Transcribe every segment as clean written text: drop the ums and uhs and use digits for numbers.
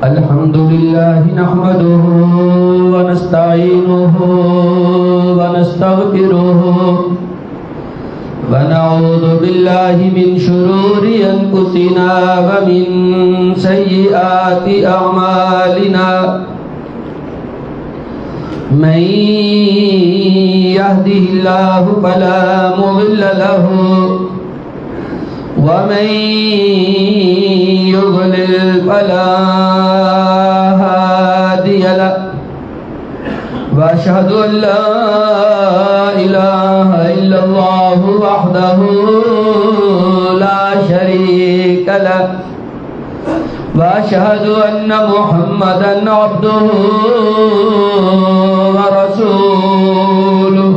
الحمد لله نحمده ونستعينه ونستغفره ونعوذ بالله من شرور أنفسنا ومن سيئات أعمالنا من يهده الله فلا مضل له ومن يضلل فلا هادي له وأشهد أن لا إله إلا الله وحده لا شريك له وأشهد أن محمدًا عبده ورسوله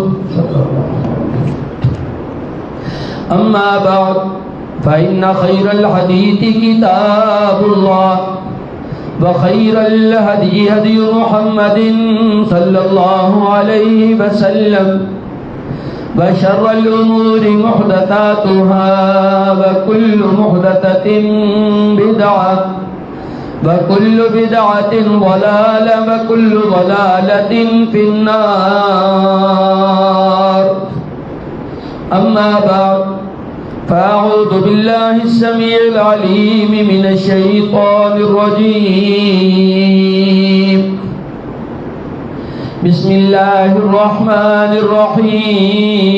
أما بعد فإن خير الحديث كتاب الله وخير الهدي هدي محمد صلى الله عليه وسلم وشر الأمور محدثاتها وكل محدثة بدعة وكل بدعة ضلالة وكل ضلالة في النار أما بعد فأعوذ بالله السميع العليم من الشيطان الرجيم بسم الله الرحمن الرحيم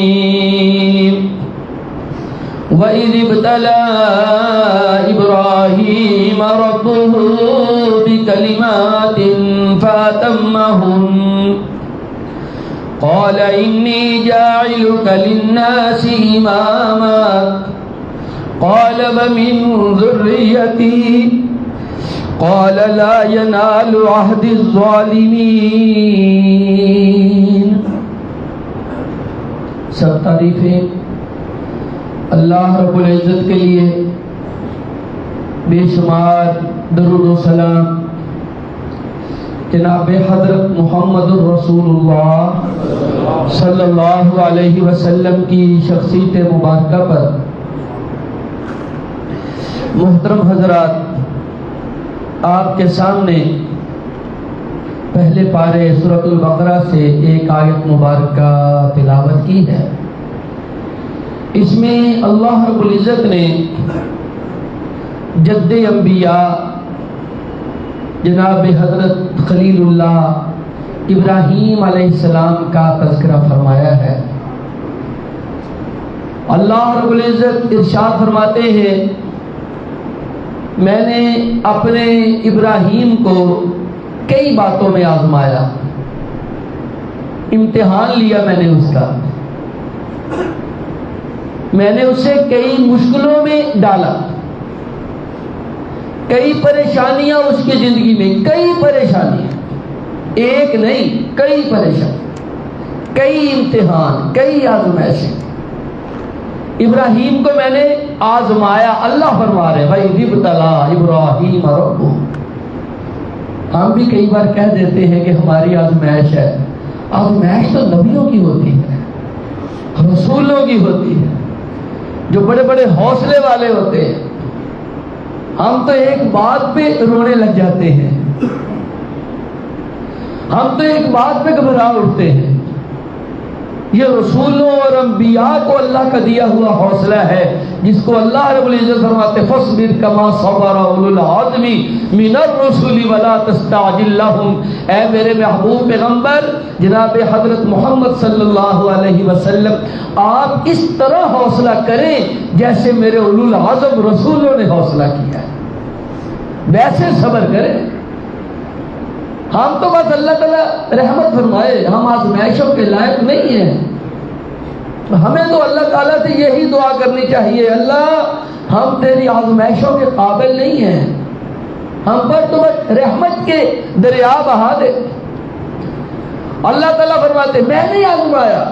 وإذ ابتلى إبراهيم ربه بكلمات فأتمهن قال إني جاعلك للناس إماما قال ومن ذريتي قال لا ينال عهد الظالمين. سب تعریفیں اللہ رب العزت کے لیے، بے شمار درود و سلام جناب حضرت محمد الرسول اللہ صلی اللہ علیہ وسلم کی شخصیت مبارکہ پر. محترم حضرات، آپ کے سامنے پہلے پارے سورۃ البقرہ سے ایک آیت مبارکہ تلاوت کی ہے. اس میں اللہ رب العزت نے جد انبیاء جناب حضرت خلیل اللہ ابراہیم علیہ السلام کا تذکرہ فرمایا ہے. اللہ رب العزت ارشاد فرماتے ہیں، میں نے اپنے ابراہیم کو کئی باتوں میں آزمایا، امتحان لیا میں نے اس کا، میں نے اسے کئی مشکلوں میں ڈالا، کئی پریشانیاں اس کی زندگی میں، کئی پریشانیاں، ایک نہیں کئی پریشانی، کئی امتحان، کئی آزمائشیں. ابراہیم کو میں نے آزمایا. اللہ فرما رہے وَإِذِ ابْتَلَىٰ إِبْرَاهِيمَ رَبُّهُ. ہم بھی کئی بار کہہ دیتے ہیں کہ ہماری آزمائش ہے. آزمائش تو نبیوں کی ہوتی ہے، رسولوں کی ہوتی ہے، جو بڑے بڑے حوصلے والے ہوتے ہیں. ہم تو ایک بات پہ رونے لگ جاتے ہیں، ہم تو ایک بات پہ گھبرا اٹھتے ہیں. یہ رسولوں اور انبیاء کو اللہ کا دیا ہوا حوصلہ ہے، جس کو اللہ رب العزت فرماتے فاصبر کما صبر اولو العزم من الرسل ولا تستعجل لهم. اے میرے محبوب پیغمبر جناب حضرت محمد صلی اللہ علیہ وسلم، آپ اس طرح حوصلہ کریں جیسے میرے اولو العزم رسولوں نے حوصلہ کیا ہے، ویسے صبر کریں. ہم تو بس اللہ تعالیٰ رحمت فرمائے، ہم آزمائشوں کے لائق نہیں ہیں. ہمیں تو اللہ تعالیٰ سے یہی دعا کرنی چاہیے، اللہ ہم تیری آزمائشوں کے قابل نہیں ہیں، ہم پر تو بس رحمت کے دریا بہا دے. اللہ تعالیٰ فرماتے میں نے آزمایا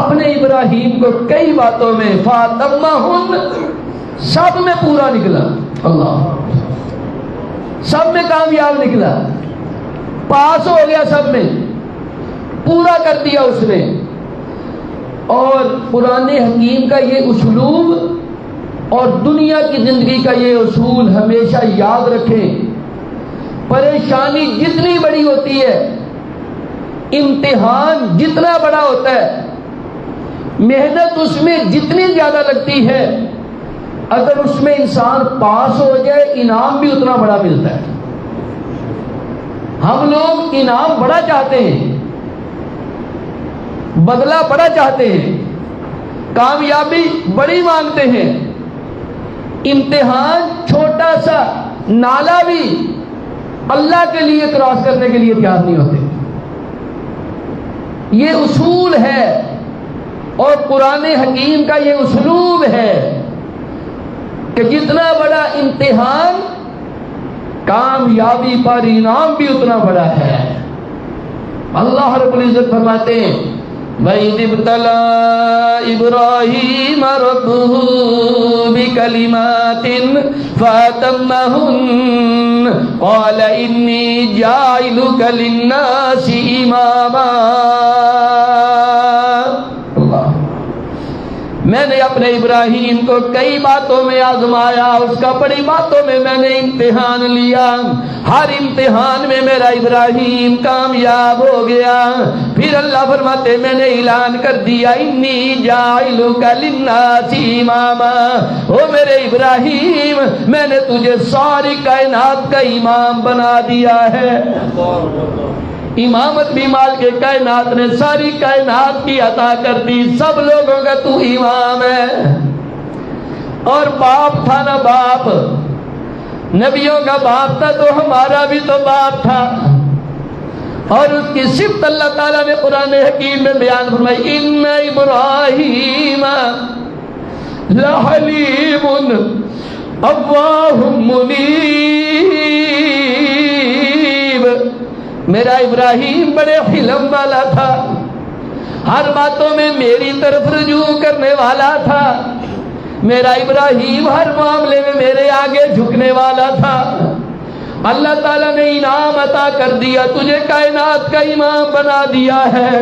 اپنے ابراہیم کو کئی باتوں میں، فاتمہن، سب میں پورا نکلا. اللہ سب میں کامیاب نکلا، پاس ہو گیا، سب میں پورا کر دیا اس نے. اور قرآن حکیم کا یہ اسلوب اور دنیا کی زندگی کا یہ اصول ہمیشہ یاد رکھیں، پریشانی جتنی بڑی ہوتی ہے، امتحان جتنا بڑا ہوتا ہے، محنت اس میں جتنی زیادہ لگتی ہے، اگر اس میں انسان پاس ہو جائے انعام بھی اتنا بڑا ملتا ہے۔ ہم لوگ انعام بڑا چاہتے ہیں، بدلہ بڑا چاہتے ہیں، کامیابی بڑی مانگتے ہیں، امتحان چھوٹا سا نالا بھی اللہ کے لیے کراس کرنے کے لیے تیار نہیں ہوتے۔ یہ اصول ہے اور قرآن حکیم کا یہ اسلوب ہے کہ جتنا بڑا امتحان کامیابی پر انعام بھی اتنا بڑا ہے۔ اللہ رب العزت فرماتے ہیں وَإِذِ ابْتَلَىٰ إِبْرَاهِيمَ رَبُّهُ بِكَلِمَاتٍ فَأَتَمَّهُنَّ قَالَ إِنِّي جَاعِلُكَ لِلنَّاسِ إِمَامًا۔ میں نے اپنے ابراہیم کو کئی باتوں میں آزمایا، اس کا بڑی باتوں میں میں نے امتحان لیا، ہر امتحان میں میرا ابراہیم کامیاب ہو گیا۔ پھر اللہ فرماتے میں نے اعلان کر دیا انی جاعلک للناس اماما، او میرے ابراہیم میں نے تجھے ساری کائنات کا امام بنا دیا ہے۔ امامت بھی مالک کائنات نے ساری کائنات کی عطا کر دی، سب لوگوں کا تو امام ہے۔ اور باپ تھا نا باپ، نبیوں کا باپ تھا تو ہمارا بھی تو باپ تھا، اور اس کی صفت اللہ تعالیٰ نے قرآن حکیم میں بیان فرمائی ان ابراہیم لحلیم اواہ منیب، میرا ابراہیم بڑے حلم والا تھا، ہر باتوں میں میری طرف رجوع کرنے والا تھا، میرا ابراہیم ہر معاملے میں میرے آگے جھکنے والا تھا۔ اللہ تعالیٰ نے انعام عطا کر دیا، تجھے کائنات کا امام بنا دیا ہے۔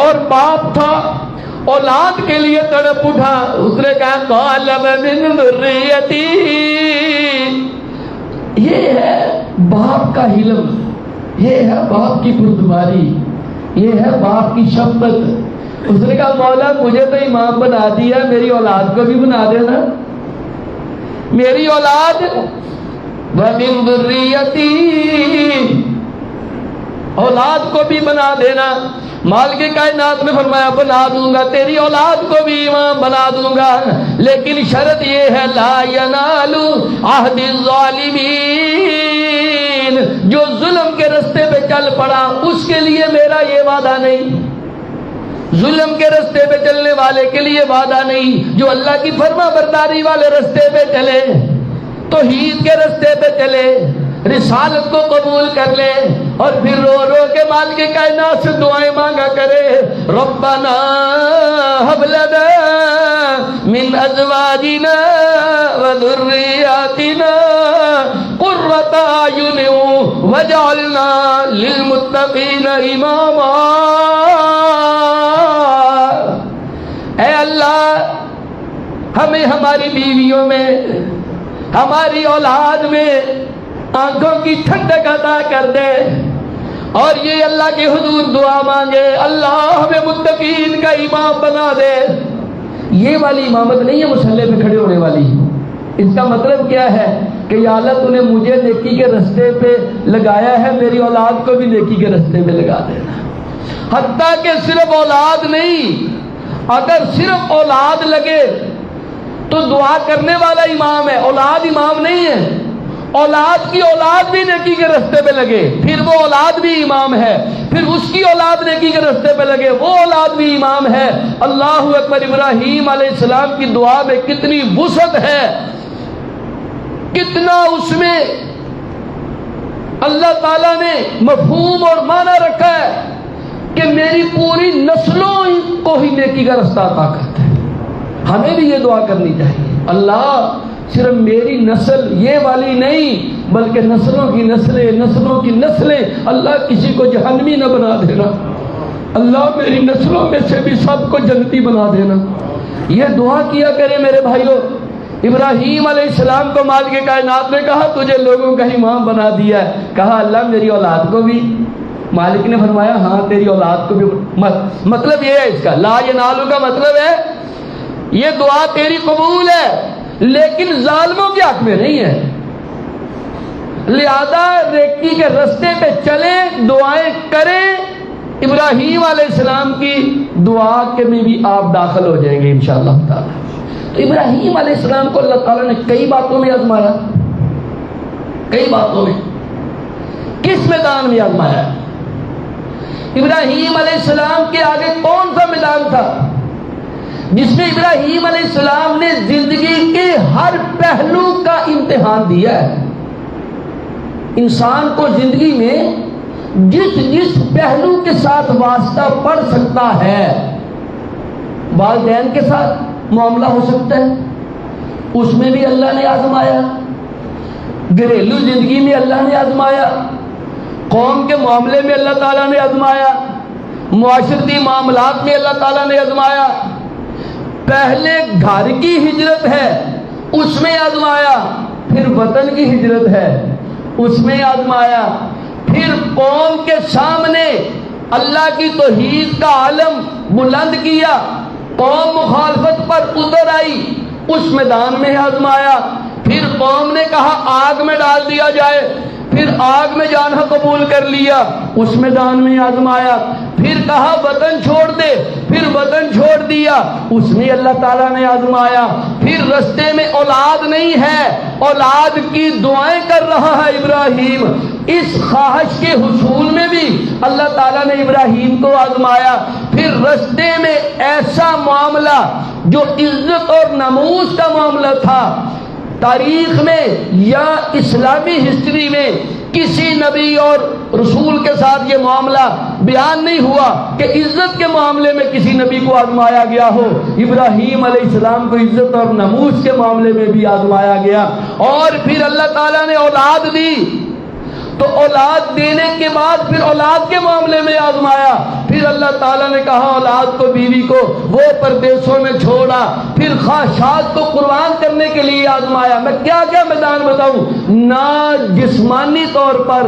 اور باپ تھا، اولاد کے لیے تڑپ اٹھا، اس نے کہا قال من ذریتی، یہ ہے باپ کا حلم، یہ ہے باپ کی بردباری، یہ ہے باپ کی شفقت۔ اس نے کہا مولا مجھے تو امام بنا دیا، میری اولاد کو بھی بنا دینا، میری اولاد وَمِن ذُرِّيَّتِي، اولاد کو بھی بنا دینا۔ مالک کائنات میں فرمایا بنا دوں گا، تیری اولاد کو بھی امام بنا دوں گا، لیکن شرط یہ ہے لا ینال عہد الظالمین، جو ظلم کے رستے پہ چل پڑا اس کے لیے میرا یہ وعدہ نہیں، ظلم کے رستے پہ چلنے والے کے لیے وعدہ نہیں، جو اللہ کی فرما برداری والے رستے پہ چلے، توحید کے رستے پہ چلے، رسالت کو قبول کر لے، اور پھر رو رو کے مالک کائنات سے دعائیں مانگا کرے ربنا هب لنا من ازواجنا وذرياتنا قرة اعين واجعلنا للمتقين اماما۔ اے اللہ ہمیں ہماری بیویوں میں، ہماری اولاد میں آنکھوں کی ٹھنڈک عطا کر دے، اور یہ اللہ کے حضور دعا مانگے اللہ ہمیں متقین کا امام بنا دے۔ یہ والی امامت نہیں ہے مصلی پہ کھڑے ہونے والی، اس کا مطلب کیا ہے کہ یا اللہ تو نے مجھے نیکی کے رستے پہ لگایا ہے، میری اولاد کو بھی نیکی کے رستے پہ لگا دینا۔ حتیٰ کہ صرف اولاد نہیں، اگر صرف اولاد لگے تو دعا کرنے والا امام ہے، اولاد امام نہیں ہے۔ اولاد کی اولاد بھی نیکی کے رستے پہ لگے پھر وہ اولاد بھی امام ہے، پھر اس کی اولاد نیکی کے رستے پہ لگے وہ اولاد بھی امام ہے۔ اللہ اکبر۔ ابراہیم علیہ السلام کی دعا میں کتنی وسعت ہے، کتنا اس میں اللہ تعالیٰ نے مفہوم اور معنی رکھا ہے کہ میری پوری نسلوں کو ہی نیکی کا رستہ عطا کرتا ہے۔ ہمیں بھی یہ دعا کرنی چاہیے، اللہ صرف میری نسل یہ والی نہیں بلکہ نسلوں کی نسلیں، نسلوں کی نسلیں، اللہ کسی کو جہنمی نہ بنا دینا، اللہ میری نسلوں میں سے بھی سب کو جنتی بنا دینا۔ یہ دعا کیا کرے میرے بھائیوں، ابراہیم علیہ السلام کو مالک کائنات نے کہا تجھے لوگوں کا امام بنا دیا ہے. کہا اللہ میری اولاد کو بھی. مالک نے فرمایا ہاں تیری اولاد کو بھی. مطلب یہ ہے اس کا لا ینالو کا مطلب ہے یہ دعا تیری قبول ہے لیکن ظالموں کے حق میں نہیں ہے. لہذا نیکی کے رستے پہ چلیں, دعائیں کریں. ابراہیم علیہ السلام کی دعا کے میں بھی آپ داخل ہو جائیں گے انشاءاللہ تعالی. تو ابراہیم علیہ السلام کو اللہ تعالیٰ نے کئی باتوں میں آزمایا. کئی باتوں میں. کس میدان میں آزمایا؟ ابراہیم علیہ السلام کے آگے کون سا میدان تھا جس میں ابراہیم علیہ السلام نے زندگی کے ہر پہلو کا امتحان دیا ہے؟ انسان کو زندگی میں جس پہلو کے ساتھ واسطہ پڑ سکتا ہے, والدین کے ساتھ معاملہ ہو سکتا ہے, اس میں بھی اللہ نے آزمایا. گھریلو زندگی میں اللہ نے آزمایا. قوم کے معاملے میں اللہ تعالیٰ نے آزمایا. معاشرتی معاملات میں اللہ تعالیٰ نے آزمایا. پہلے گھر کی ہجرت ہے اس میں آزمایا, پھر وطن کی ہجرت ہے اس میں آزمایا, پھر قوم کے سامنے اللہ کی توحید کا علم بلند کیا, قوم مخالفت پر اتر آئی اس میدان میں آزمایا. پھر قوم نے کہا آگ میں ڈال دیا جائے, پھر آگ میں جانا قبول کر لیا اس میدان میں آزمایا. پھر کہا وطن چھوڑ دے, پھر وطن چھوڑ دیا اس میں اللہ تعالیٰ نے آزمایا. پھر رستے میں اولاد نہیں ہے, اولاد کی دعائیں کر رہا ہے ابراہیم. اس خواہش کے حصول میں بھی اللہ تعالیٰ نے ابراہیم کو آزمایا. پھر رستے میں ایسا معاملہ جو عزت اور ناموس کا معاملہ تھا, تاریخ میں یا اسلامی ہسٹری میں کسی نبی اور رسول کے ساتھ یہ معاملہ بیان نہیں ہوا کہ عزت کے معاملے میں کسی نبی کو آزمایا گیا ہو. ابراہیم علیہ السلام کو عزت اور ناموس کے معاملے میں بھی آزمایا گیا. اور پھر اللہ تعالیٰ نے اولاد دی تو اولاد دینے کے بعد پھر اولاد کے معاملے میں آزمایا. پھر اللہ تعالیٰ نے کہا اولاد کو, بیوی کو وہ پردیسوں میں چھوڑا. پھر خواہشات کو قربان کرنے کے لیے آزمایا. میں کیا کیا میدان بتاؤں. نہ جسمانی طور پر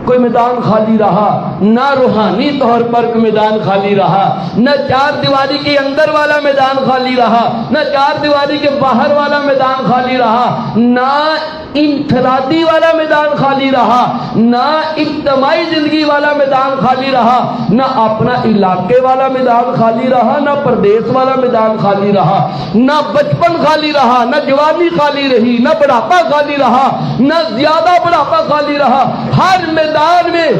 کوئی میدان خالی رہا, نہ روحانی طور پر کوئی میدان خالی رہا, نہ چار دیواری کے اندر والا میدان خالی رہا, نہ چار دیواری کے باہر والا میدان خالی رہا, نہ انفرادی والا میدان خالی رہا, نہ اجتماعی زندگی والا میدان خالی رہا, نہ اپنا علاقے والا میدان خالی رہا, نہ پردیس والا میدان خالی رہا, نہ بچپن خالی رہا, نہ جوانی خالی رہی, نہ بڑھاپا خالی رہا, نہ زیادہ بڑھاپا خالی رہا. ہر میدان میں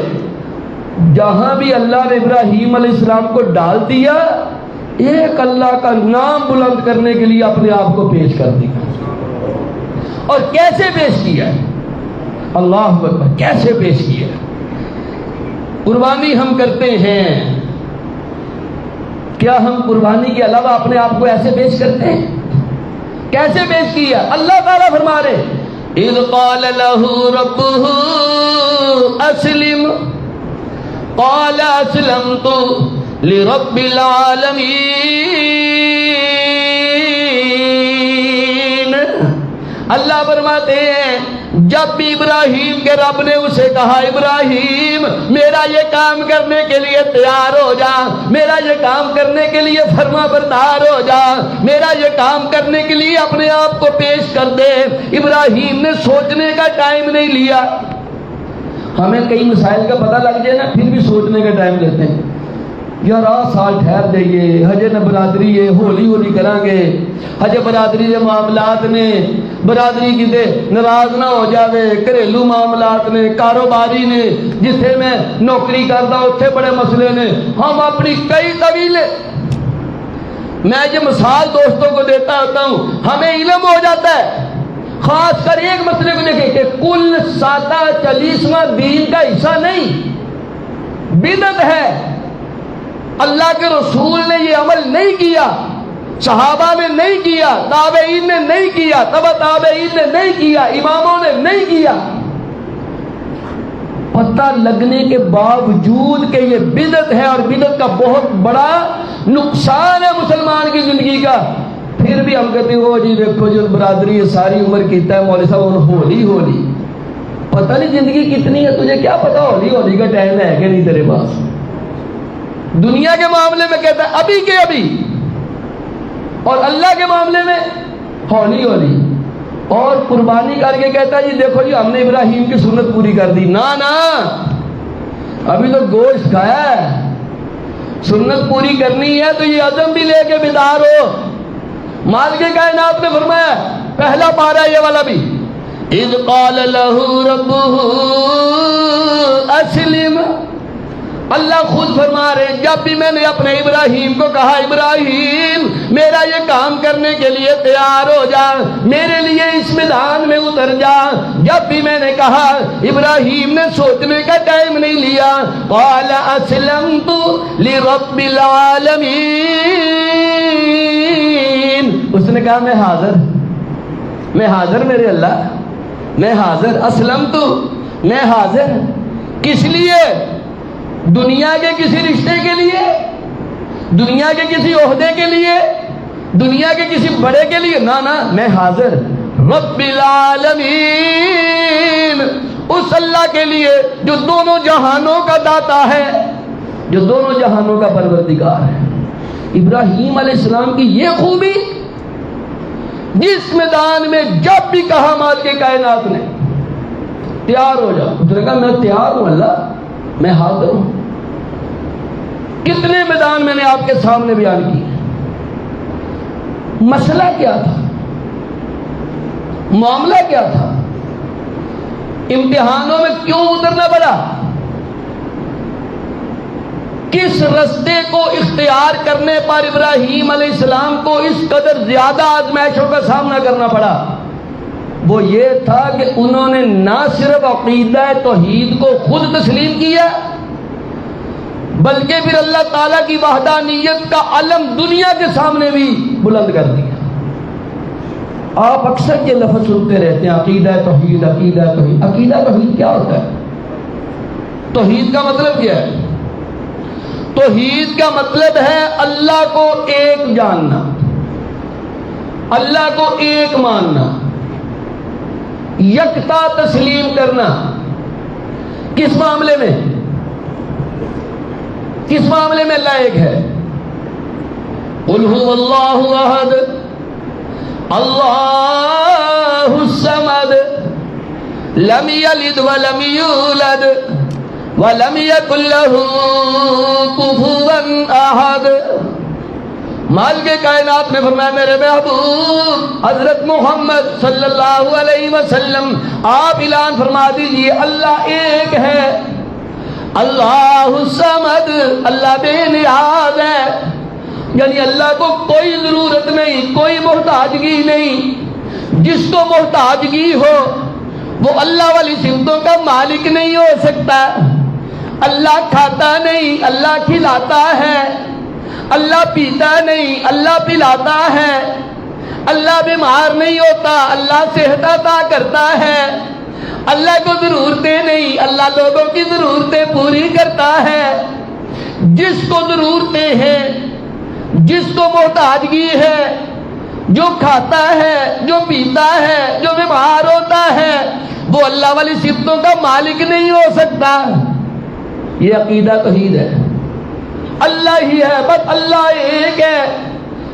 جہاں بھی اللہ نے ابراہیم علیہ السلام کو ڈال دیا, ایک اللہ کا نام بلند کرنے کے لیے اپنے آپ کو پیش کر دیا. اور کیسے پیش کیا؟ اللہ اکبر, کیسے پیش کیا؟ قربانی ہم کرتے ہیں, کیا ہم قربانی کے علاوہ اپنے آپ کو ایسے پیش کرتے ہیں؟ کیسے پیش کیا؟ اللہ تعالیٰ فرما رہے اذ قال له ربه اسلم قال اسلمت لرب العالمین. اللہ فرماتے ہیں جب بھی ابراہیم کے رب نے اسے کہا ابراہیم میرا یہ کام کرنے کے لیے تیار ہو جا, میرا یہ کام کرنے کے لیے فرما بردار ہو جا, میرا یہ کام کرنے کے لیے اپنے آپ کو پیش کر دے. ابراہیم نے سوچنے کا ٹائم نہیں لیا. ہمیں کئی مسائل کا پتہ لگ جائے نا پھر بھی سوچنے کا ٹائم لیتے ہیں. یار سال ٹھہر جائیے, ہجے نہ برادری ہے, ہولی ہولی کریں گے, ہجے برادری کے معاملات نے, برادری کتے ناراض نہ ہو جاوے, گھریلو معاملات نے, کاروباری نے, جتھے میں نوکری کرتا اتنے بڑے مسئلے نے. ہم اپنی کئی طویلے, میں یہ مثال دوستوں کو دیتا ہوتا ہوں, ہمیں علم ہو جاتا ہے خاص کر ایک مسئلے کو دیکھیں کہ کل 47واں دین کا حصہ نہیں, بدعت ہے. اللہ کے رسول نے یہ عمل نہیں کیا, صحابہ نے نہیں کیا, تابعین نے نہیں کیا, تبع تابعین نے نہیں کیا, اماموں نے نہیں کیا. پتہ لگنے کے باوجود کہ یہ بدعت ہے اور بدعت کا بہت بڑا نقصان ہے مسلمان کی زندگی کا, پھر بھی ہم کہتے ہو جی دیکھو جو برادری ساری عمر کیتا ہے مولوی صاحب ہولی ہولی، پتہ نہیں زندگی کتنی ہے، تجھے کیا پتا ہولی ہولی کا ٹائم ہے کہ نہیں تیرے پاس؟ دنیا کے معاملے میں کہتا ہے ابھی کے ابھی، اور اللہ کے معاملے میں ہولی ہولی، اور قربانی کر کے کہتا ہے جی دیکھو جی ہم نے ابراہیم کی سنت پوری کر دی۔ نا ابھی تو گوشت کھایا ہے، سنت پوری کرنی ہے تو یہ عزم بھی لے کے بیدار ہو۔ مالک کائنات نے فرمایا پہلا پارہ یہ والا بھی، اذ قال له ربه اسلم، اللہ خود فرما رہے جب بھی میں نے اپنے ابراہیم کو کہا ابراہیم میرا یہ کام کرنے کے لیے تیار ہو جا، میرے لیے اس میدان میں اتر جا، جب بھی میں نے کہا ابراہیم نے سوچنے کا ٹائم نہیں لیا، قال اسلمت لرب العالمین، اس نے کہا میں حاضر میرے اللہ، میں حاضر، اسلمت میں حاضر، کس لیے؟ دنیا کے کسی رشتے کے لیے، دنیا کے کسی عہدے کے لیے، دنیا کے کسی بڑے کے لیے، نا میں حاضر رب العالمین، اس اللہ کے لیے جو دونوں جہانوں کا داتا ہے، جو دونوں جہانوں کا پروردگار ہے۔ ابراہیم علیہ السلام کی یہ خوبی، جس میدان میں جب بھی کہا مالک کائنات نے تیار ہو جا، اس نے کہا میں تیار ہوں اللہ، میں حاضر ہوں۔ کتنے میدان میں نے آپ کے سامنے بیان کی، مسئلہ کیا تھا، معاملہ کیا تھا، امتحانوں میں کیوں اترنا پڑا، کس رستے کو اختیار کرنے پر ابراہیم علیہ السلام کو اس قدر زیادہ آزمائشوں کا سامنا کرنا پڑا؟ وہ یہ تھا کہ انہوں نے نہ صرف عقیدہ توحید کو خود تسلیم کیا، بلکہ پھر اللہ تعالیٰ کی وحدانیت کا علم دنیا کے سامنے بھی بلند کر دیا۔ آپ اکثر یہ لفظ سنتے رہتے ہیں عقیدہ توحید، عقیدہ توحید۔ عقیدہ توحید کیا ہوتا ہے؟ توحید کا مطلب کیا ہے؟ توحید کا مطلب ہے اللہ کو ایک جاننا، اللہ کو ایک ماننا، یکتا تسلیم کرنا۔ کس معاملے میں؟ کس معاملے میں اللہ ایک ہے؟ قل هو اللہ احد اللہ الصمد لم یلد ولم یولد ولم یکن له کفوا احد۔ مالک کائنات نے فرمایا میرے محبوب حضرت محمد صلی اللہ علیہ وسلم آپ اعلان فرما دیجئے اللہ ایک ہے، اللہ الصمد، اللہ بے نیاز ہے، یعنی اللہ کو کوئی ضرورت نہیں، کوئی محتاجگی نہیں۔ جس کو محتاجگی ہو وہ اللہ والی صفتوں کا مالک نہیں ہو سکتا۔ اللہ کھاتا نہیں، اللہ کھلاتا ہے، اللہ پیتا نہیں، اللہ پلاتا ہے، اللہ بیمار نہیں ہوتا، اللہ صحت عطا کرتا ہے، اللہ کو ضرورتیں نہیں، اللہ لوگوں کی ضرورتیں پوری کرتا ہے۔ جس کو ضرورتیں ہیں، جس کو محتاجگی ہے، جو کھاتا ہے، جو پیتا ہے، جو بیمار ہوتا ہے، وہ اللہ والی صفتوں کا مالک نہیں ہو سکتا۔ یہ عقیدہ توحید ہے۔ اللہ ہی ہے، بس اللہ ایک ہے،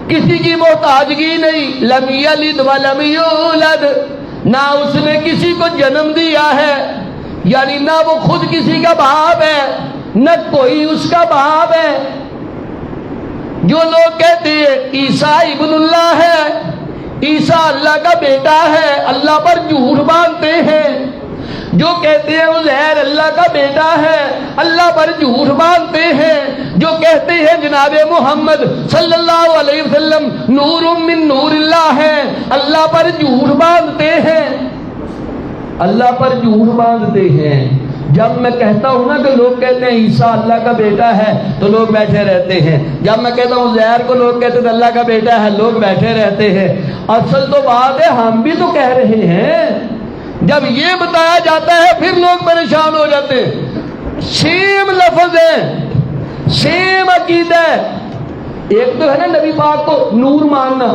کسی کی محتاجگی نہیں۔ لم یلد ولم یولد، نہ اس نے کسی کو جنم دیا ہے، یعنی نہ وہ خود کسی کا باپ ہے، نہ کوئی اس کا باپ ہے۔ جو لوگ کہتے ہیں عیسیٰ ابن اللہ ہے، عیسیٰ اللہ کا بیٹا ہے، اللہ پر جھوٹ باندھتے ہیں۔ جو کہتے ہیں عزیر اللہ کا بیٹا ہے، اللہ پر جھوٹ باندھتے ہیں۔ جو کہتے ہیں جناب محمد صلی اللہ علیہ وسلم نور من نور اللہ ہے، اللہ پر جھوٹ باندھتے ہیں، اللہ پر جھوٹ باندھتے ہیں۔ جب میں کہتا ہوں نا کہ لوگ کہتے ہیں عیسیٰ اللہ کا بیٹا ہے تو لوگ بیٹھے رہتے ہیں، جب میں کہتا ہوں عزیر کو لوگ کہتے ہیں اللہ کا بیٹا ہے، لوگ بیٹھے رہتے ہیں۔ اصل تو بات ہے ہم بھی تو کہہ رہے ہیں، جب یہ بتایا جاتا ہے پھر لوگ پریشان ہو جاتے ہیں۔ سیم لفظ ہے، سیم عقیدہ ہے۔ ایک تو ہے نا نبی پاک کو نور ماننا،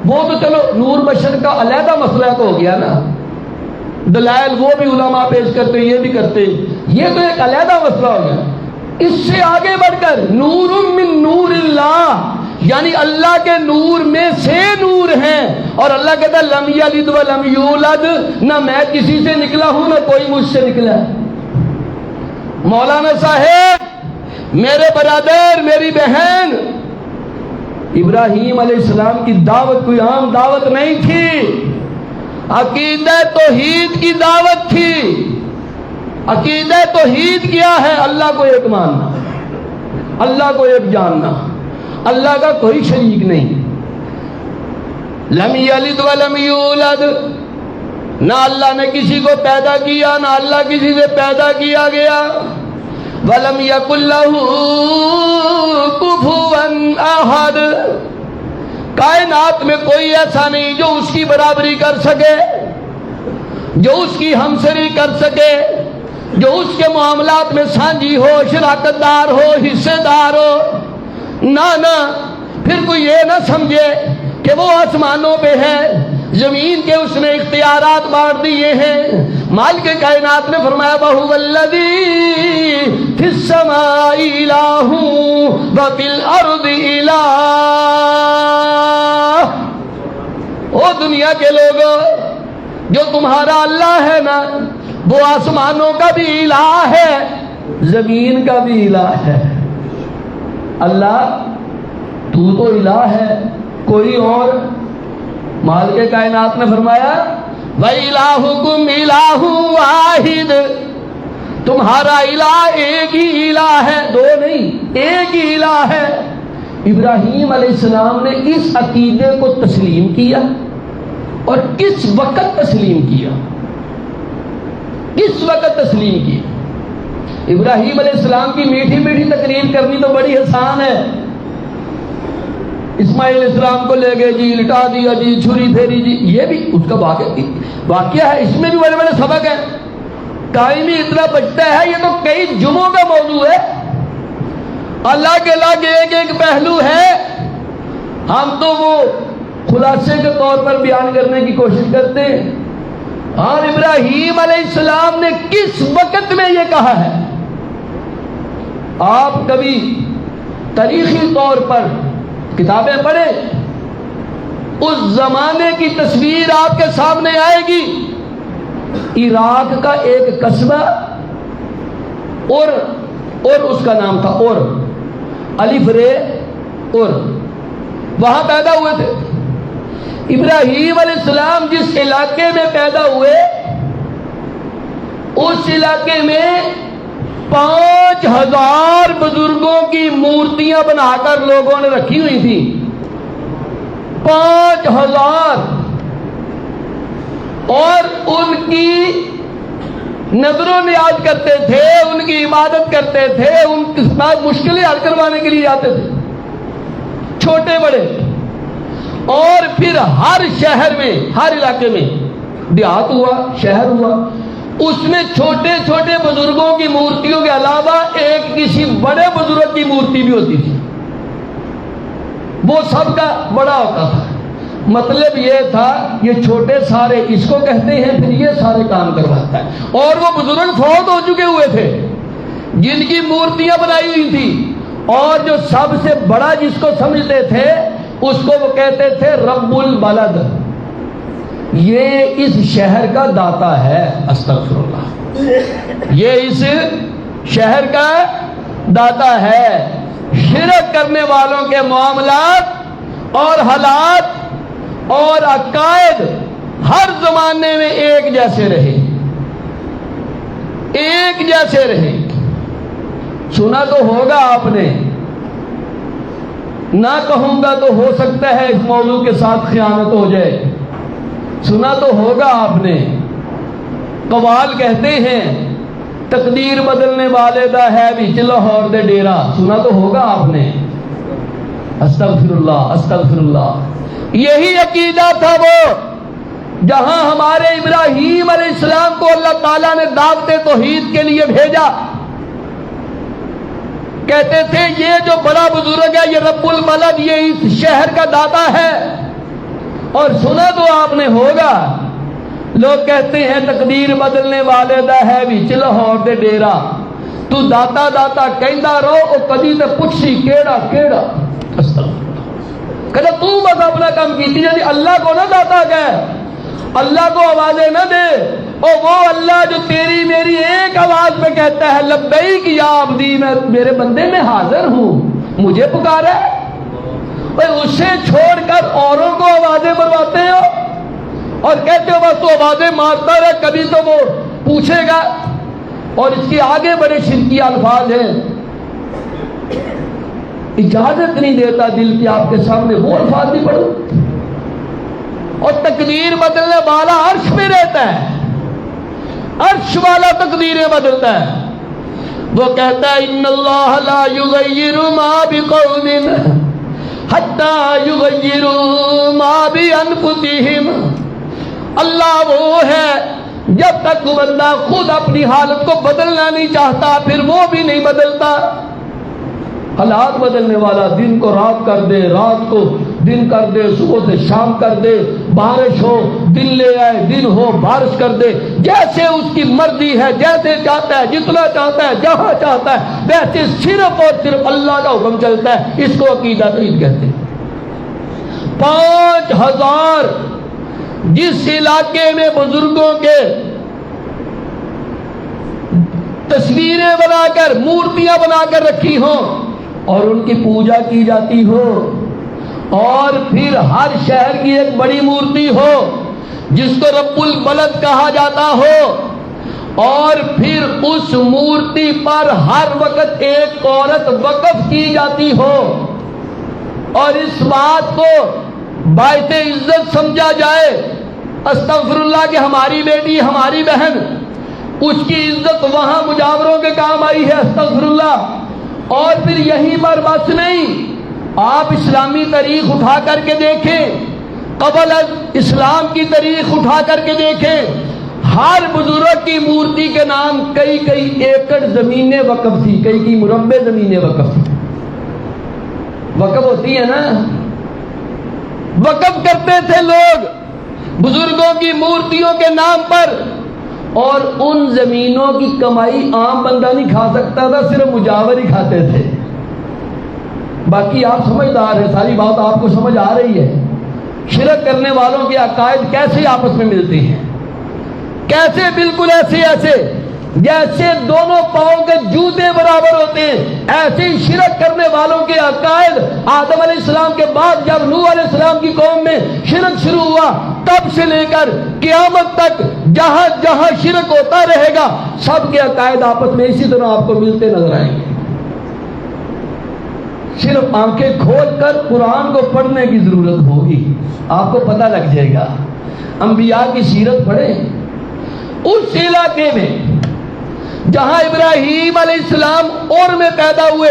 وہ تو چلو نور مشرق کا علیحدہ مسئلہ تو ہو گیا نا، دلائل وہ بھی علماء پیش کرتے یہ بھی کرتے، یہ تو ایک علیحدہ مسئلہ ہو گیا۔ اس سے آگے بڑھ کر نور من نور اللہ، یعنی اللہ کے نور میں سے نور ہیں، اور اللہ کہتا ہے لم یلد ولم یولد، نہ میں کسی سے نکلا ہوں نہ کوئی مجھ سے نکلا ہے۔ مولانا صاحب، میرے برادر، میری بہن، ابراہیم علیہ السلام کی دعوت کوئی عام دعوت نہیں تھی، عقیدہ توحید کی دعوت تھی۔ عقیدہ توحید کیا ہے؟ اللہ کو ایک ماننا، اللہ کو ایک جاننا، اللہ کا کوئی شریک نہیں۔ لم یلد ولم یولد، نہ اللہ نے کسی کو پیدا کیا نہ اللہ کسی سے پیدا کیا گیا۔ ولم یکن لہ کفوا احد، کائنات میں کوئی ایسا نہیں جو اس کی برابری کر سکے، جو اس کی ہمسری کر سکے، جو اس کے معاملات میں سانجھی ہو، شراکت دار ہو، حصے دار ہو۔ نہ پھر کوئی یہ نہ سمجھے کہ وہ آسمانوں پہ ہے، زمین کے اس نے اختیارات بانٹ دیے ہیں۔ مالک کائنات نے فرمایا وَهُوَ الَّذِي فِي السَّمَاءِ إِلَٰهٌ وَفِي الْأَرْضِ إِلَٰهٌ۔ او دنیا کے لوگوں، جو تمہارا اللہ ہے نا، وہ آسمانوں کا بھی الہ ہے، زمین کا بھی الہ ہے۔ اللہ تو الہ ہے، کوئی اور؟ مالک کائنات نے فرمایا وَإِلَٰهُكُمْ إِلَٰهٌ وَاحِدٌ، تمہارا الہ ایک ہی الہ ہے، دو نہیں، ایک ہی الہ ہے۔ ابراہیم علیہ السلام نے اس عقیدے کو تسلیم کیا، اور کس وقت تسلیم کیا؟ کس وقت تسلیم کیا؟ ابراہیم علیہ السلام کی میٹھی میٹھی تقریر کرنی تو بڑی آسان ہے۔ اسماعیل علیہ السلام کو لے گئے جی، لٹا دیا جی، چھری پھیری جی، یہ بھی اس کا واقعہ ہے، اس میں بھی بڑے بڑے سبق ہیں۔ ٹائم ہی اتنا بچتا ہے، یہ تو کئی جمعوں کا موضوع ہے۔ اللہ کے لاگے ایک ایک پہلو ہے، ہم تو وہ خلاصے کے طور پر بیان کرنے کی کوشش کرتے ہیں۔ اور ابراہیم علیہ السلام نے کس وقت میں یہ کہا ہے؟ آپ کبھی تاریخی طور پر کتابیں پڑھیں، اس زمانے کی تصویر آپ کے سامنے آئے گی۔ عراق کا ایک قصبہ اور اس کا نام تھا اور الف رے، اور وہاں پیدا ہوئے تھے ابراہیم علیہ السلام۔ جس علاقے میں پیدا ہوئے، اس علاقے میں 5000 بزرگوں کی مورتیاں بنا کر لوگوں نے رکھی ہوئی تھی۔ 5000، اور ان کی نظر و نیاز کرتے تھے، ان کی عبادت کرتے تھے، ان کے ساتھ مشکلیں حل کروانے کے لیے جاتے تھے، چھوٹے بڑے۔ اور پھر ہر شہر میں، ہر علاقے میں، دیہات ہوا، شہر ہوا، اس میں چھوٹے چھوٹے بزرگوں کی مورتیوں کے علاوہ ایک کسی بڑے بزرگ کی مورتی بھی ہوتی تھی، وہ سب کا بڑا ہوتا تھا۔ مطلب یہ تھا یہ چھوٹے سارے اس کو کہتے ہیں، پھر یہ سارے کام کرواتا ہے۔ اور وہ بزرگ فوت ہو چکے ہوئے تھے جن کی مورتیاں بنائی ہوئی تھی، اور جو سب سے بڑا جس کو سمجھتے تھے اس کو وہ کہتے تھے رب البلد، یہ اس شہر کا داتا ہے۔ استغفر اللہ، یہ اس شہر کا داتا ہے۔ شرک کرنے والوں کے معاملات اور حالات اور عقائد ہر زمانے میں ایک جیسے رہے، ایک جیسے رہے۔ سنا تو ہوگا آپ نے، نہ کہوں گا تو ہو سکتا ہے اس موضوع کے ساتھ خیانت ہو جائے۔ سنا تو ہوگا آپ نے، قوال کہتے ہیں تقدیر بدلنے والے دا ہے بھی لاہور دے ڈیرا، سنا تو ہوگا آپ نے۔ استغفر اللہ، استغفر اللہ۔ یہی عقیدہ تھا وہ جہاں ہمارے ابراہیم علیہ السلام کو اللہ تعالیٰ نے دعوت توحید کے لیے بھیجا۔ کہتے تھے یہ جو بڑا بزرگ ہے، یہ رب البلد، یہ اس شہر کا داتا ہے، اور سنا تو آپ نے ہوگا، لوگ کہتے ہیں تقدیر بدلنے والے دا ہے بھی لاہور دے ڈیرا، تو داتا داتا کہندا رہو او کدی تے پچھی کیڑا کیڑا کہتا تو بس اپنا کام کیتی جی، اللہ کو نہ داتا کہے، اللہ کو آوازیں نہ دے، اور وہ اللہ جو تیری میری ایک آواز میں کہتا ہے لبیک یا عبدی، میں میرے بندے میں حاضر ہوں، مجھے پکارا ہے، اسے چھوڑ کر اوروں کو آوازیں مرواتے ہو اور کہتے ہو بس تو آوازیں مارتا رہے، کبھی تو وہ پوچھے گا۔ اور اس کے آگے بڑے شرکی الفاظ ہیں، اجازت نہیں دیتا دل کی آپ کے سامنے وہ الفاظ نہیں پڑھو۔ اور تقدیر بدلنے والا عرش میں رہتا ہے، عرش والا تقدیریں بدلتا ہے۔ وہ کہتا ہے ان اللہ لا یغیر ما بقوم حتی یغیروا ما بانفسہم، اللہ وہ ہے جب تک وہ بندہ خود اپنی حالت کو بدلنا نہیں چاہتا پھر وہ بھی نہیں بدلتا۔ حالات بدلنے والا دن کو رات کر دے، رات کو دن کر دے، صبح سے شام کر دے، بارش ہو دن لے آئے، دن ہو بارش کر دے، جیسے اس کی مرضی ہے، جیسے چاہتا ہے، جتنا چاہتا ہے، جہاں چاہتا ہے، ویسے صرف اور صرف اللہ کا حکم چلتا ہے۔ اس کو عقیدہ توحید کہتے ہیں۔ 5000 جس علاقے میں بزرگوں کے تصویریں بنا کر، مورتیاں بنا کر رکھی ہوں اور ان کی پوجا کی جاتی ہو، اور پھر ہر شہر کی ایک بڑی مورتی ہو جس کو رب البلد کہا جاتا ہو، اور پھر اس مورتی پر ہر وقت ایک عورت وقف کی جاتی ہو، اور اس بات کو باعث عزت سمجھا جائے، استغفر اللہ کہ ہماری بیٹی، ہماری بہن، اس کی عزت وہاں مجاوروں کے کام آئی ہے، استغفر اللہ۔ اور پھر یہیں پر بس نہیں، آپ اسلامی تاریخ اٹھا کر کے دیکھیں، قبل اسلام کی تاریخ اٹھا کر کے دیکھیں، ہر بزرگ کی مورتی کے نام کئی کئی ایکڑ زمینیں وقف تھی، کئی مربع زمینیں وقف تھی۔ وقف ہوتی ہے نا، وقف کرتے تھے لوگ بزرگوں کی مورتیوں کے نام پر، اور ان زمینوں کی کمائی عام بندہ نہیں کھا سکتا تھا، صرف مجاور ہی کھاتے تھے۔ باقی آپ سمجھدار ہیں، ساری بات آپ کو سمجھ آ رہی ہے۔ شرک کرنے والوں کے عقائد کیسے آپس میں ملتے ہیں، کیسے بالکل ایسے جیسے دونوں پاؤں کے جوتے برابر ہوتے ہیں، ایسے ہی شرک کرنے والوں کے عقائد آدم علیہ السلام کے بعد جب نوح علیہ السلام کی قوم میں شرک شروع ہوا، تب سے لے کر قیامت تک جہاں جہاں شرک ہوتا رہے گا، سب کے عقائد آپس میں اسی طرح آپ کو ملتے نظر آئیں گے۔ صرف آنکھیں کھول کر قرآن کو پڑھنے کی ضرورت ہوگی، آپ کو پتہ لگ جائے گا۔ انبیاء کی سیرت پڑھیں، اس علاقے میں جہاں ابراہیم علیہ السلام اور میں پیدا ہوئے،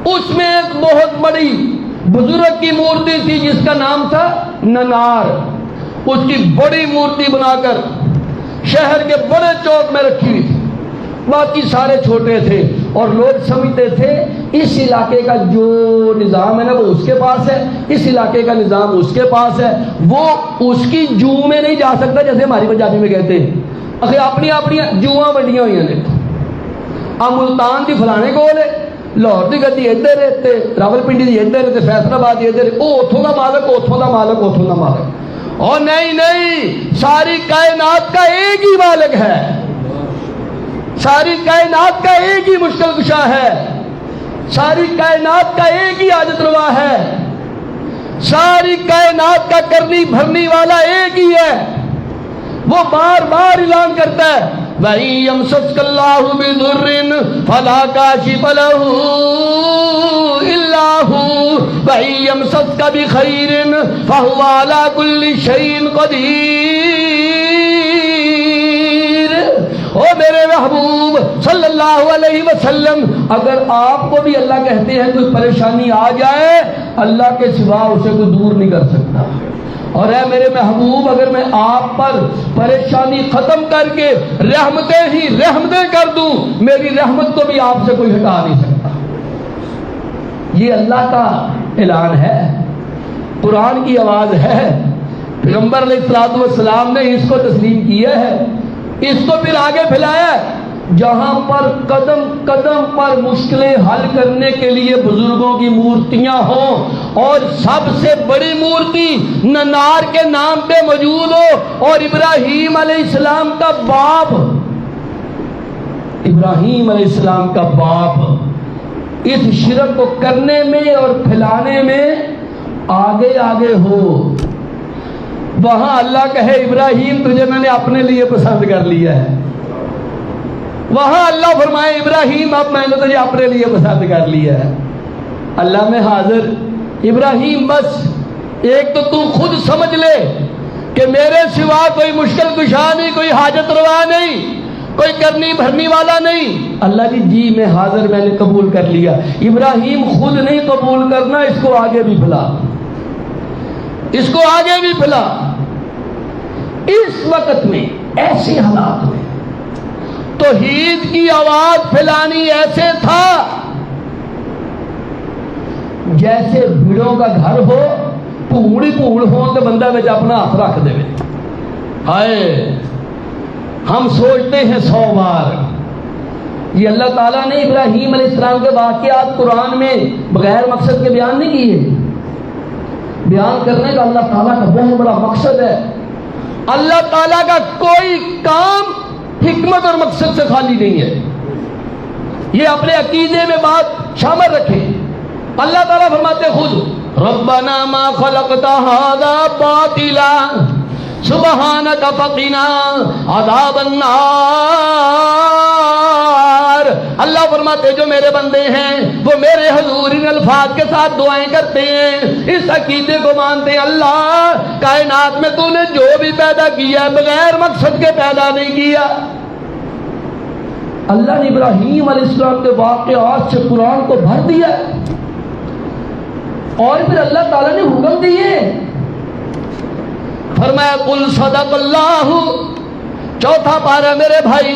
اس میں ایک بہت بڑی بزرگ کی مورتی تھی جس کا نام تھا ننار۔ اس کی بڑی مورتی بنا کر شہر کے بڑے چوک میں رکھی ہوئی تھی، باقی سارے چھوٹے تھے، اور لوگ سمجھتے تھے اس علاقے کا جو نظام ہے نا وہ اس کے پاس ہے، اس علاقے کا نظام اس کے پاس ہے، وہ اس کی جو میں نہیں جا سکتا، جیسے ہماری پنجابی میں کہتے ہیں اپنی اپنی جواں بنڈیاں ہوئی ہیں۔ آ ملتان دی فلانے کول ہے، لاہور دی گدی ادھر ہے، راول پنڈی دی ادھر ہے، فیصل آباد دی ادھر ہے، وہ اتوں کا مالک، اتوں کا مالک، اتوں کا مالک۔ اور نہیں، ساری کائنات کا ایک ہی مالک ہے، ساری کائنات کا ایک ہی مشکل کشا ہے، ساری کائنات کا ایک ہی حاجت روا ہے، ساری کائنات کا کرنی بھرنی والا ایک ہی ہے۔ وہ بار بار اعلان کرتا ہے وَإِن يَمْسَسْكَ اللَّهُ بِضُرٍّ فَلَا كَاشِفَ لَهُ إِلَّا هُوَ وَإِن يَمْسَسْكَ بِخَيْرٍ فَهُوَ عَلَى كُلِّ شَيْءٍ قَدِيرٌ۔ او میرے محبوب صلی اللہ علیہ وسلم، اگر آپ کو بھی اللہ کہتے ہیں کوئی پریشانی آ جائے، اللہ کے سوا اسے کوئی دور نہیں کر سکتا۔ اور اے میرے محبوب، اگر میں آپ پر پریشانی ختم کر کے رحمتیں ہی رحمتیں کر دوں، میری رحمت کو بھی آپ سے کوئی ہٹا نہیں سکتا۔ یہ اللہ کا اعلان ہے۔ قرآن کی آواز ہے، پیغمبر علیہ الصلوۃ والسلام نے اس کو تسلیم کیا ہے، اس کو پھر آگے پھیلایا ہے۔ جہاں پر قدم قدم پر مشکلیں حل کرنے کے لیے بزرگوں کی مورتیاں ہوں اور سب سے بڑی مورتی ننار کے نام پہ موجود ہو، اور ابراہیم علیہ السلام کا باپ، ابراہیم علیہ السلام کا باپ اس شرک کو کرنے میں اور پھیلانے میں آگے آگے ہو، وہاں اللہ کہے ابراہیم تجھے میں نے اپنے لیے پسند کر لیا ہے، وہاں اللہ فرمائے ابراہیم اب میں نے تجھے اپنے لیے پسند کر لیا ہے۔ اللہ میں حاضر ابراہیم بس ایک تو خود سمجھ لے کہ میرے سوا کوئی مشکل کشا نہیں، کوئی حاجت روا نہیں، کوئی کرنی بھرنی والا نہیں۔ اللہ جی میں حاضر، میں نے قبول کر لیا۔ ابراہیم خود نہیں قبول کرنا، اس کو آگے بھی پھیلا، اس کو آگے بھی پھیلا۔ اس وقت میں ایسے حالات میں توحید کی آواز پھیلانی ایسے تھا جیسے بھیڑوں کا گھر ہو، پھوڑی پھوڑ ہو تو بندہ میں اپنا ہاتھ رکھ دے۔ ہائے ہم سوچتے ہیں 100 بار۔ یہ اللہ تعالیٰ نے ابراہیم علیہ السلام کے واقعات قرآن میں بغیر مقصد کے بیان نہیں کیے۔ بیان کرنے کا اللہ تعالیٰ کا بہت بڑا مقصد ہے۔ اللہ تعالیٰ کا کوئی کام حکمت اور مقصد سے خالی نہیں ہے۔ یہ اپنے عقیدے میں بات شامل رکھے۔ اللہ تعالیٰ فرماتے خود ربنا ما خلقت هذا باطلا سبحانک فقنا عذاب النار۔ اللہ فرماتے جو میرے بندے ہیں وہ میرے حضور ان الفاظ کے ساتھ دعائیں کرتے ہیں، اس عقیدے کو مانتے ہیں اللہ کائنات میں تو نے جو بھی پیدا کیا بغیر مقصد کے پیدا نہیں کیا۔ اللہ نے ابراہیم علیہ السلام کے واقعات سے قرآن کو بھر دیا، اور پھر اللہ تعالیٰ نے حکم دیے، فرمایا قل صدق اللہ۔ چوتھا پارہ میرے بھائی،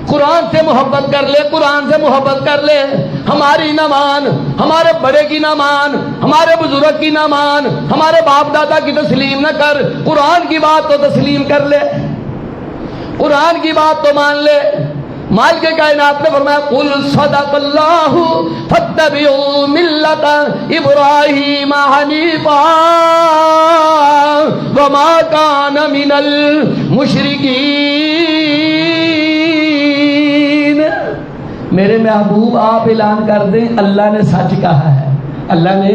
قرآن سے محبت کر لے، قرآن سے محبت کر لے۔ ہماری نہ مان، ہمارے بڑے کی نہ مان، ہمارے بزرگ کی نہ مان، ہمارے باپ دادا کی تسلیم نہ کر، قرآن کی بات تو تسلیم کر لے، قرآن کی بات تو مان لے۔ مالک کائنات نے فرمایا قل صدق اللہ فاتبعوا ملت ابراہیم حنیفا وما کان من المشرکین۔ میرے محبوب آپ اعلان کر دیں اللہ نے سچ کہا ہے۔ اللہ نے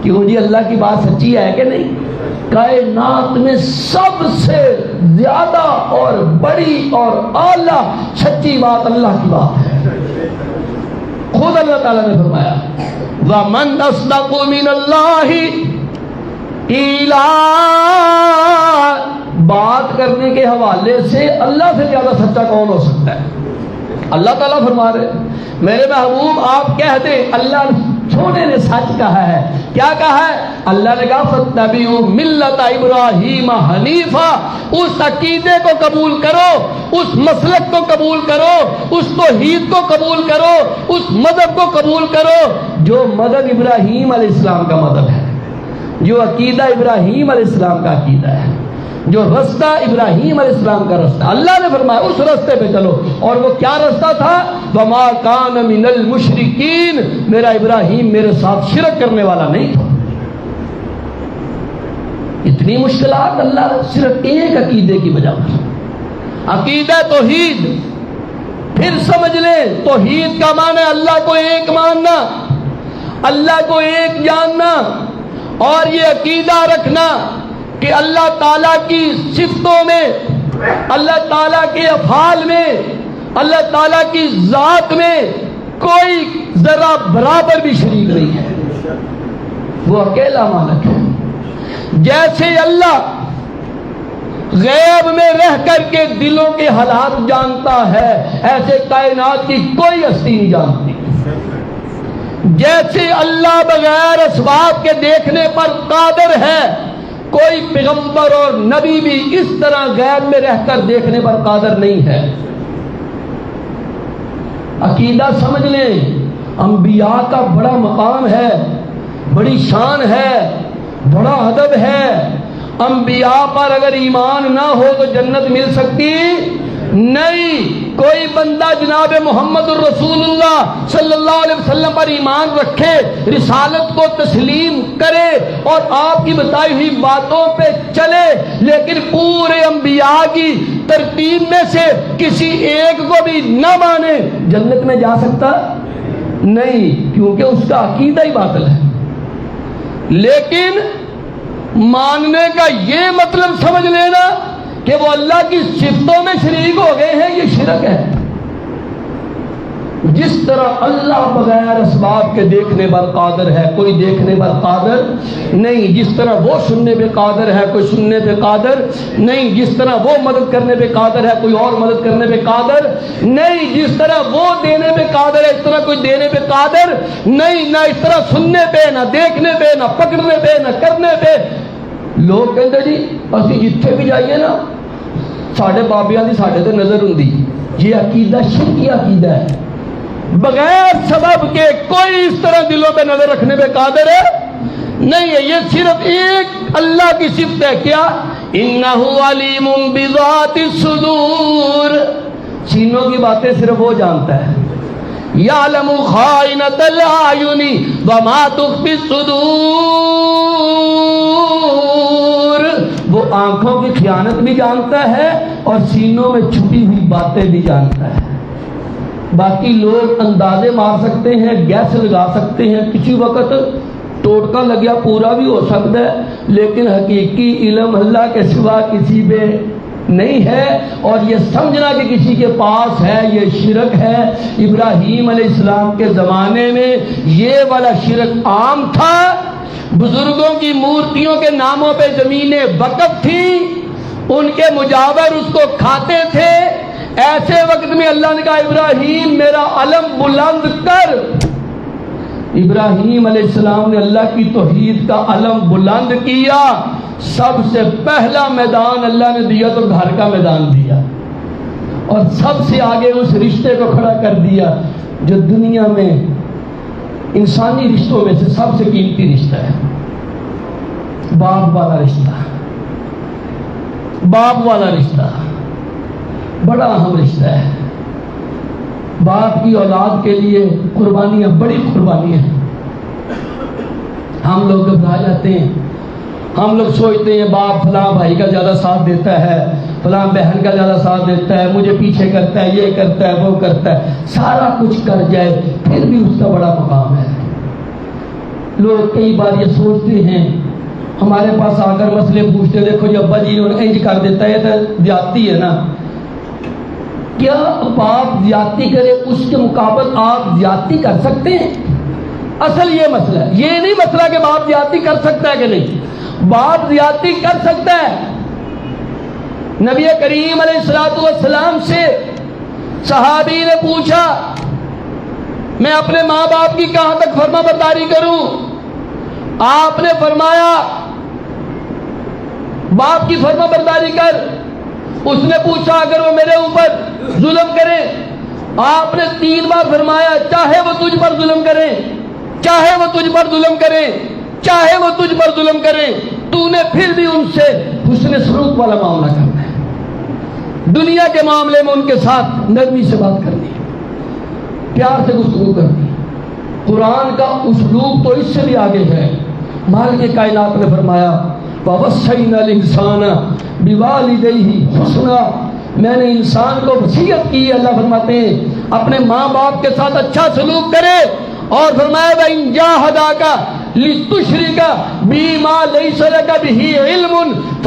کیوں جی، اللہ کی بات سچی ہے کہ نہیں؟ کائنات میں سب سے زیادہ اور بڑی اور اعلیٰ سچی بات اللہ کی بات ہے۔ خود اللہ تعالیٰ نے فرمایا وَمَنْ أَصْدَقُ مِنَ اللَّهِ قِيلًا۔ بات کرنے کے حوالے سے اللہ سے زیادہ سچا کون ہو سکتا ہے؟ اللہ تعالیٰ فرما رہے میرے محبوب آپ کہہ دیں اللہ چھوٹے نے سچ کہا ہے۔ کیا کہا ہے؟ اللہ نے کہا فاتبعوا ملت ابراہیم حنیفا۔ اس عقیدے کو قبول کرو، اس مسلک کو قبول کرو، اس توحید کو قبول کرو، اس مذہب کو قبول کرو جو مذہب ابراہیم علیہ السلام کا مذہب ہے، جو عقیدہ ابراہیم علیہ السلام کا عقیدہ ہے، جو رستہ ابراہیم علیہ السلام کا رستہ۔ اللہ نے فرمایا اس رستے پہ چلو، اور وہ کیا رستہ تھا؟ وما کان من المشرکین۔ میرا ابراہیم میرے ساتھ شرک کرنے والا نہیں تھا۔ اتنی مشکلات اللہ صرف ایک عقیدے کی وجہ پر، عقیدہ توحید۔ پھر سمجھ لیں توحید کا معنی اللہ کو ایک ماننا، اللہ کو ایک جاننا، اور یہ عقیدہ رکھنا کہ اللہ تعالیٰ کی صفتوں میں، اللہ تعالیٰ کے افعال میں، اللہ تعالیٰ کی ذات میں کوئی ذرا برابر بھی شریک نہیں ہے، وہ اکیلا مالک ہے۔ جیسے اللہ غیب میں رہ کر کے دلوں کے حالات جانتا ہے، ایسے کائنات کی کوئی ہستی نہیں جانتی۔ جیسے اللہ بغیر اسباب کے دیکھنے پر قادر ہے، کوئی پیغمبر اور نبی بھی اس طرح غیب میں رہ کر دیکھنے پر قادر نہیں ہے۔ عقیدہ سمجھ لیں، انبیاء کا بڑا مقام ہے، بڑی شان ہے، بڑا ادب ہے. انبیاء پر اگر ایمان نہ ہو تو جنت مل سکتی نہیں. کوئی بندہ جناب محمد الرسول اللہ صلی اللہ علیہ وسلم پر ایمان رکھے, رسالت کو تسلیم کرے اور آپ کی بتائی ہوئی باتوں پہ چلے, لیکن پورے انبیاء کی ترتیب میں سے کسی ایک کو بھی نہ مانے, جنت میں جا سکتا نہیں, کیونکہ اس کا عقیدہ ہی باطل ہے. لیکن ماننے کا یہ مطلب سمجھ لینا کہ وہ اللہ کی صفتوں میں شریک ہو گئے ہیں, یہ شرک ہے. جس طرح اللہ بغیر اسباب کے دیکھنے پر قادر ہے, کوئی دیکھنے پر قادر نہیں. جس طرح وہ سننے پہ قادر ہے, کوئی سننے پہ قادر نہیں. جس طرح وہ مدد کرنے پہ قادر ہے, کوئی اور مدد کرنے پہ قادر نہیں. جس طرح وہ دینے پہ قادر ہے, اس طرح کوئی دینے پہ قادر نہیں. نہ اس طرح سننے پہ, نہ دیکھنے پہ, نہ پکڑنے پہ, نہ کرنے پہ. لوگ کہتے جی اسی جتھے بھی جائیے نا ساڈے بابیاں دی ساڈے تے نظر ہوندی. یہ عقیدہ شرکی عقیدہ ہے. بغیر سبب کے کوئی اس طرح دلوں پہ نظر رکھنے پہ قادر ہے نہیں ہے. یہ صرف ایک اللہ کی صفت ہے. کیا؟ انہ علیم بذات الصدور. سینوں کی باتیں صرف وہ جانتا ہے. یعلم خائنۃ الاعین وما تخفی الصدور. وہ آنکھوں کی خیانت بھی جانتا ہے اور سینوں میں چھپی ہوئی باتیں بھی جانتا ہے. باقی لوگ اندازے مار سکتے ہیں, گیس لگا سکتے ہیں, کسی وقت ٹوٹکا لگیا پورا بھی ہو سکتا ہے, لیکن حقیقی علم اللہ کے سوا کسی پہ نہیں ہے. اور یہ سمجھنا کہ کسی کے پاس ہے یہ شرک ہے. ابراہیم علیہ السلام کے زمانے میں یہ والا شرک عام تھا. بزرگوں کی مورتیوں کے ناموں پہ زمینیں وقف تھیں, ان کے مجاور اس کو کھاتے تھے. ایسے وقت میں اللہ نے کہا ابراہیم میرا علم بلند کر. ابراہیم علیہ السلام نے اللہ کی توحید کا علم بلند کیا. سب سے پہلا میدان اللہ نے دیا تو گھر کا میدان دیا, اور سب سے آگے اس رشتے کو کھڑا کر دیا جو دنیا میں انسانی رشتوں میں سے سب سے قیمتی رشتہ ہے, باپ والا رشتہ. باپ والا رشتہ بڑا اہم رشتہ ہے. باپ کی اولاد کے لیے قربانیاں بڑی قربانیاں ہیں. ہم لوگ گھبرا جاتے ہیں, ہم لوگ سوچتے ہیں باپ فلاں بھائی کا زیادہ ساتھ دیتا ہے, فلاں بہن کا زیادہ ساتھ دیتا ہے, مجھے پیچھے کرتا ہے, یہ کرتا ہے, وہ کرتا ہے. سارا کچھ کر جائے پھر بھی اس کا بڑا مقام ہے. لوگ کئی بار یہ سوچتے ہیں, ہمارے پاس آ کر مسئلے پوچھتے, دیکھو جی ابا جی نے انج کر دیتا ہے, تو زیادتی ہے نا. کیا باپ زیادتی کرے اس کے مقابل آپ زیادتی کر سکتے ہیں؟ اصل یہ مسئلہ ہے. یہ نہیں مسئلہ کہ باپ زیادتی کر سکتا ہے کہ نہیں. باپ زیادتی کر سکتا ہے. نبی کریم علیہ السلام سے صحابی نے پوچھا میں اپنے ماں باپ کی کہاں تک فرما برداری کروں؟ آپ نے فرمایا باپ کی فرما برداری کر. اس نے پوچھا اگر وہ میرے اوپر ظلم کرے؟ آپ نے 3 بار فرمایا چاہے وہ تجھ پر ظلم کرے, چاہے وہ تجھ پر ظلم کرے, چاہے وہ تجھ پر ظلم کرے, تو نے پھر بھی ان سے حسن سلوک والا معاملہ کرنا ہے. دنیا کے معاملے میں ان کے ساتھ نرمی سے بات کرنی, پیار سے گفتگو کرنی. قرآن کا اسلوب تو اس سے بھی آگے ہے. مالک کائنات نے فرمایا وَوَصَّيْنَا الْإِنسَانَ بِوَالِدَيْهِ حُسْنًا. میں نے انسان کو وصیت کی, اللہ فرماتے ہیں اپنے ماں باپ کے ساتھ اچھا سلوک کرے. اور فرمایا وَإِن جَاهَدَاكَ لِتُشْرِكَ بِمَا لَيْسَ لَكَ بِهِ عِلْمٌ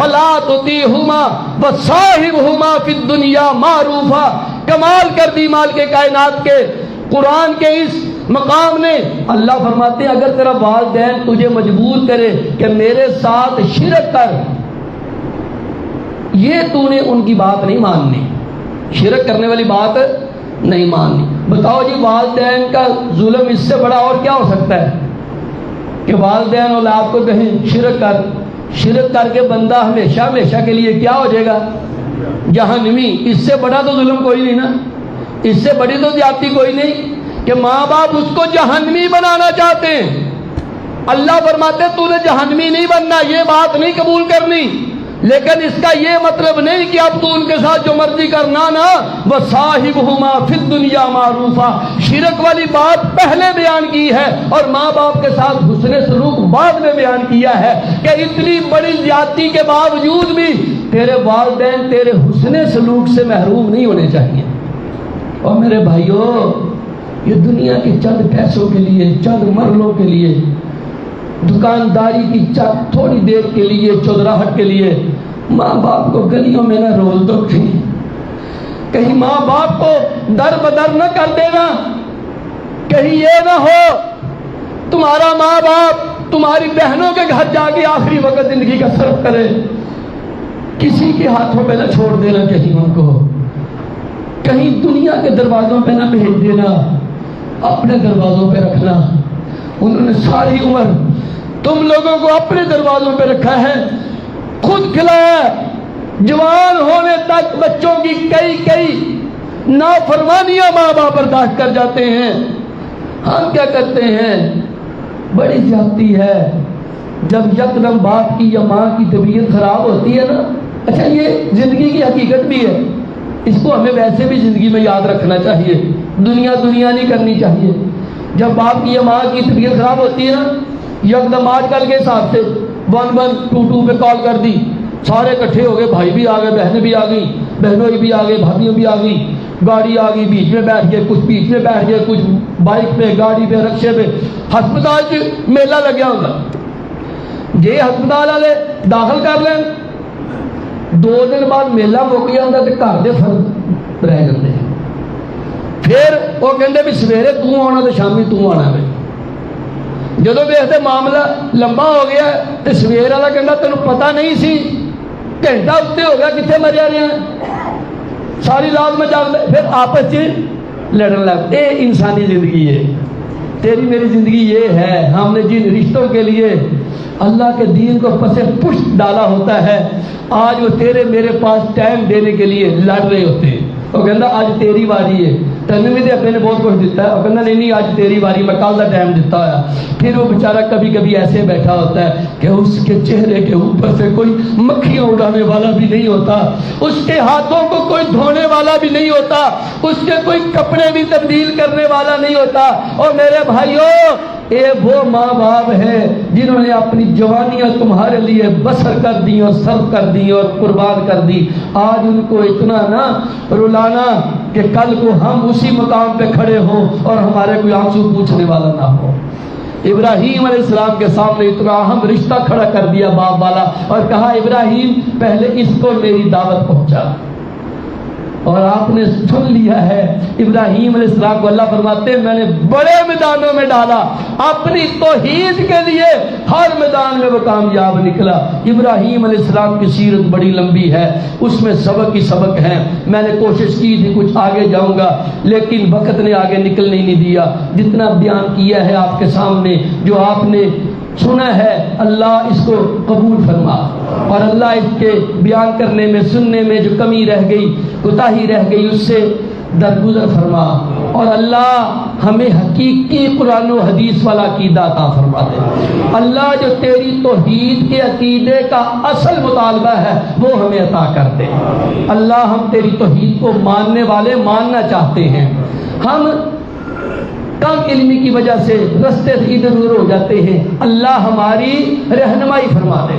فَلَا تُطِعْهُمَا وَصَاحِبْهُمَا فِي الدُّنْيَا مَعْرُوفًا. کمال کر دی مال کے کائنات کے قرآن کے اس مقام نے. اللہ فرماتے ہیں اگر تیرا والدین تجھے مجبور کرے کہ میرے ساتھ شرک کر, یہ تو نے ان کی بات نہیں ماننی, شرک کرنے والی بات نہیں ماننی. بتاؤ جی والدین کا ظلم اس سے بڑا اور کیا ہو سکتا ہے کہ والدین اولاد کو کہیں شرک کر, شرک کر کے بندہ ہمیشہ ہمیشہ کے لیے کیا ہو جائے گا؟ جہنمی. اس سے بڑا تو ظلم کوئی نہیں نا, اس سے بڑی تو زیادتی کوئی نہیں کہ ماں باپ اس کو جہنمی بنانا چاہتے ہیں. اللہ فرماتے تو نے جہنمی نہیں بننا، یہ بات نہیں قبول کرنی، لیکن اس کا یہ مطلب نہیں کہ اب تو ان کے ساتھ جو مرضی کرنا نا، وصاحبہما فی الدنیا معروفا، شرک والی بات پہلے بیان کی ہے اور ماں باپ کے ساتھ حسن سلوک بعد میں بیان کیا ہے کہ اتنی بڑی زیادتی کے باوجود بھی تیرے والدین تیرے حسن سلوک سے محروم نہیں ہونے چاہیے۔ اور میرے بھائیوں، یہ دنیا کے چند پیسوں کے لیے، چند مرلوں کے لیے، دکانداری کی تھوڑی دیر کے لیے، چودراہٹ کے لیے ماں باپ کو گلیوں میں نہ رول دو، کہیں ماں باپ کو در بدر نہ کر دینا، کہیں یہ نہ ہو تمہارا ماں باپ تمہاری بہنوں کے گھر جا کے آخری وقت زندگی کا صرف کرے، کسی کے ہاتھوں پہ نہ چھوڑ دینا، کہیں ان کو کہیں دنیا کے دروازوں پہ نہ بھیج دینا، اپنے دروازوں پہ رکھنا۔ انہوں نے ساری عمر تم لوگوں کو اپنے دروازوں پہ رکھا ہے، خود کھلایا، جوان ہونے تک بچوں کی کئی نافرمانیاں ماں باپ برداشت کر جاتے ہیں۔ ہم کیا کرتے ہیں؟ بڑی زیادتی ہے جب یکدم باپ کی یا ماں کی طبیعت خراب ہوتی ہے نا۔ اچھا، یہ زندگی کی حقیقت بھی ہے، اس کو ہمیں ویسے بھی زندگی میں یاد رکھنا چاہیے، دنیا نہیں کرنی چاہیے۔ جب باپ کی یا ماں کی طبیعت خراب ہوتی ہے نا، یکدم آج کل کے حساب سے 1122 پہ کال کر دی، سارے اکٹھے ہو گئے، بھائی بھی آ گئے، بہنیں بھی آ گئی، بہنوں بھی آ گئی، بھابھیوں بھی آ گئی، گاڑی آ گئی، بیچ میں بیٹھ گئے، کچھ بیچ میں بیٹھ گئے، کچھ بائک پہ، گاڑی پہ، رکشے پہ۔ ہسپتال چ میلہ لگیا ہوگا، جی ہسپتال والے داخل کر لیں، 2 دن بعد میلہ مک گیا ہوتا تو گھر دے فرد رہ جاتے ہیں۔ پھر وہ کہتے بھی سویرے تو آنا تو شامی تو آنا ہے۔ جدو دیکھتے معاملہ لمبا ہو گیا تو سویر والا کہنا تینوں پتہ نہیں سی، گھنٹہ اتنے ہو گیا کتنے مریا رہے ہیں، ساری رات میں جاگ، پھر آپس لڑن لگ۔ اے انسانی زندگی ہے، تیری میری زندگی یہ ہے۔ ہم نے جن رشتوں کے لیے اللہ کے دین کو پس پشت ڈالا ہوتا ہے، آج وہ تیرے میرے پاس ٹائم دینے کے لیے لڑ رہے ہوتے ہیں۔ وہ کہنا آج تیری باری ہے، تینوں بھی اپنے نے بہت کچھ دیتا ہے، اور کہنا نہیں آج تیری باری، میں کل کا ٹائم دیتا ہوا۔ پھر وہ بیچارہ کبھی کبھی ایسے بیٹھا ہوتا ہے کہ اس کے چہرے کے اوپر سے کوئی مکھیاں اڑانے والا بھی نہیں ہوتا، اس کے ہاتھوں کو کوئی دھونے والا بھی نہیں ہوتا، اس کے کوئی کپڑے بھی تبدیل کرنے والا نہیں ہوتا۔ اور میرے بھائیوں، یہ وہ ماں باپ ہیں جنہوں نے اپنی جوانیاں تمہارے لیے بسر کر دی اور صرف کر دی اور قربان کر دی۔ آج ان کو اتنا نہ رلانا کہ کل کو ہم اسی مقام پہ کھڑے ہوں اور ہمارے کوئی آنسو پوچھنے والا نہ ہو۔ ابراہیم علیہ السلام کے سامنے اتنا اہم رشتہ کھڑا کر دیا باپ والا، اور کہا ابراہیم پہلے اس کو میری دعوت پہنچا، اور آپ نے سن لیا ہے۔ ابراہیم علیہ السلام کو اللہ فرماتے ہیں میں نے بڑے میدانوں میں ڈالا، اپنی توحید کے لیے ہر میدان میں وہ کامیاب نکلا۔ ابراہیم علیہ السلام کی سیرت بڑی لمبی ہے، اس میں سبق ہی سبق ہیں۔ میں نے کوشش کی تھی کچھ آگے جاؤں گا، لیکن وقت نے آگے نکلنے نہیں دیا۔ جتنا بیان کیا ہے آپ کے سامنے، جو آپ نے سنا ہے، اللہ اس کو قبول فرما، اور اللہ اس کے بیان کرنے میں، سننے میں جو کمی رہ گئی، کوتاہی رہ گئی، اس سے درگزر فرما، اور اللہ ہمیں حقیقی قرآن و حدیث والا عقیدہ عطا فرما دے۔ اللہ جو تیری توحید کے عقیدے کا اصل مطالبہ ہے وہ ہمیں عطا کر دے۔ اللہ ہم تیری توحید کو ماننے والے ماننا چاہتے ہیں، ہم کم علمی کی وجہ سے رستے سے ادھر ادھر ہو جاتے ہیں، اللہ ہماری رہنمائی فرما دے،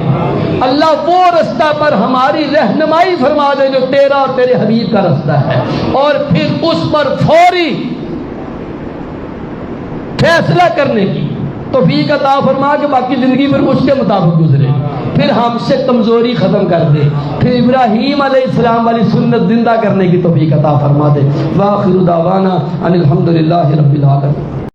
اللہ وہ رستہ پر ہماری رہنمائی فرما دے جو تیرا اور تیرے حبیب کا رستہ ہے، اور پھر اس پر فوری فیصلہ کرنے کی توفیق عطا فرما کے باقی زندگی پھر اس کے مطابق گزرے، پھر ہم سے کمزوری ختم کر دے، پھر ابراہیم علیہ السلام والی سنت زندہ کرنے کی توفیق عطا فرما دے۔ وآخر دعوانا ان الحمدللہ رب العالمین۔